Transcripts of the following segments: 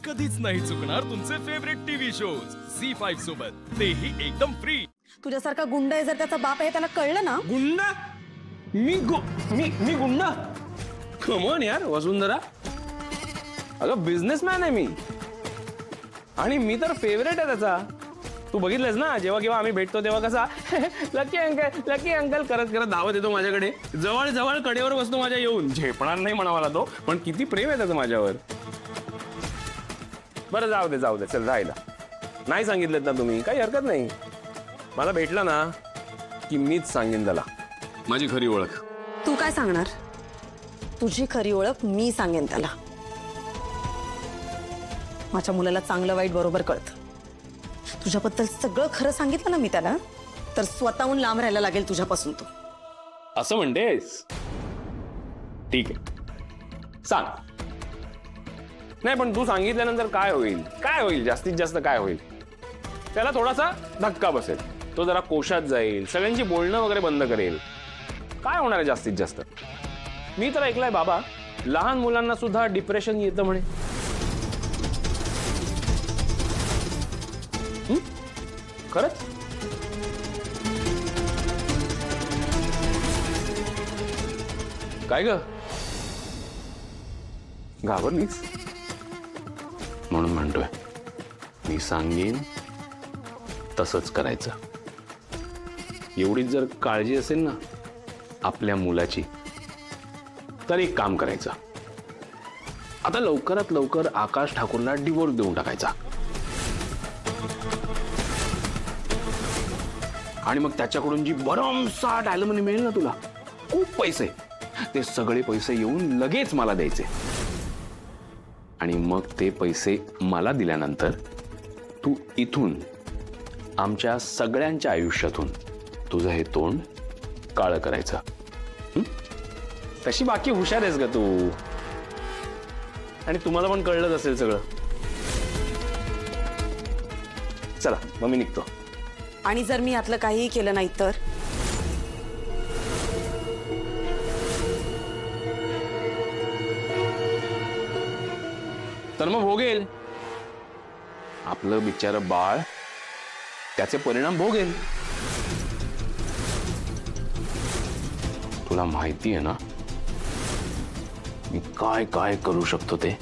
कधीच नाही चुकणार तुमचे फेवरेट टीव्ही शोज झी5 सोबत, तेही एकदम फ्री. तुझ्यासारखा गुंड आहे, जर त्याचा बाप आहे त्याला कळलं ना. गुंडा? मी गुंडा? कमॉन यार वसुंधरा, अगं बिझनेसमॅन आहे मी, आणि मी तर फेवरेट आहे त्याचा. तू बघितलंस ना, जेव्हा केव्हा आम्ही भेटतो तेव्हा कसा लकी अंकल करत करत धावत येतो माझ्याकडे, जवळ जवळ कडेवर बसतो माझ्या येऊन. झेपणार नाही म्हणा मला तो, पण किती प्रेम आहे त्याचं माझ्यावर. बरं जाऊ दे चल राहिला. नाही सांगितलं ना तुम्ही, काही हरकत नाही. मला भेटला ना की मीच सांगेन त्याला माझी खरी ओळख. तू काय सांगणार? तुझी खरी ओळख मी सांगेन त्याला. माझ्या मुलाला चांगलं वाईट बरोबर कळतं. तुझ्याबद्दल सगळं खरं सांगितलं ना मी त्याला, तर स्वतःहून लांब राहायला लागेल तुझ्यापासून. तू असं म्हणतेस? ठीक आहे, सांग. नाही पण तू सांगितल्यानंतर काय होईल जास्तीत जास्त काय होईल? त्याला थोडासा धक्का बसेल, तो जरा कोशात जाईल, सगळ्यांची बोलणं वगैरे बंद करेल. काय होणार आहे जास्तीत जास्त? मी तर ऐकलंय बाबा, लहान मुलांना सुद्धा डिप्रेशन येतं म्हणे. खरंच? काय ग, घाबरलीस? म्हणून म्हणतोय मी सांगेन तसंच करायचं. एवढीच जर काळजी असेल ना आपल्या मुलाची, तर एक काम करायचं, आता लवकरात लवकर आकाश ठाकूरला डिवोर्स देऊन टाकायचा. आणि मग त्याच्याकडून जी भरमसाठ ॲल्युमिनी मिळेल ना तुला, खूप पैसे, ते सगळे पैसे येऊन लगेच मला द्यायचे. आणि मग ते पैसे मला दिल्यानंतर तू इथून आमच्या सगळ्यांच्या आयुष्यातून तुझं हे तोंड काळं करायचं. तशी बाकी हुशार आहेस ग तू, आणि तुम्हाला पण कळलंच असेल सगळं. चला मग मी निघतो. आणि जर मी यातलं काहीही केलं नाही तर मग भोगेल आपलं बिचारं बाळ, त्याचे परिणाम भोगेल. तुला माहिती आहे ना मी काय काय करू शकतो ते,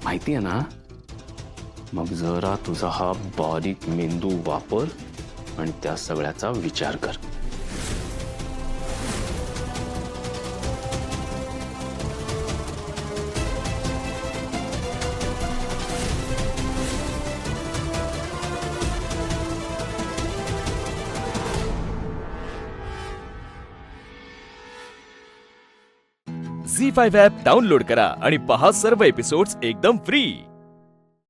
माहिती आहे ना? मग जरा तुझा हा बारीक मेंदू वापर आणि त्या सगळ्याचा विचार कर. झी5 ॲप डाउनलोड करा आणि पहा सर्व एपिसोड्स एकदम फ्री.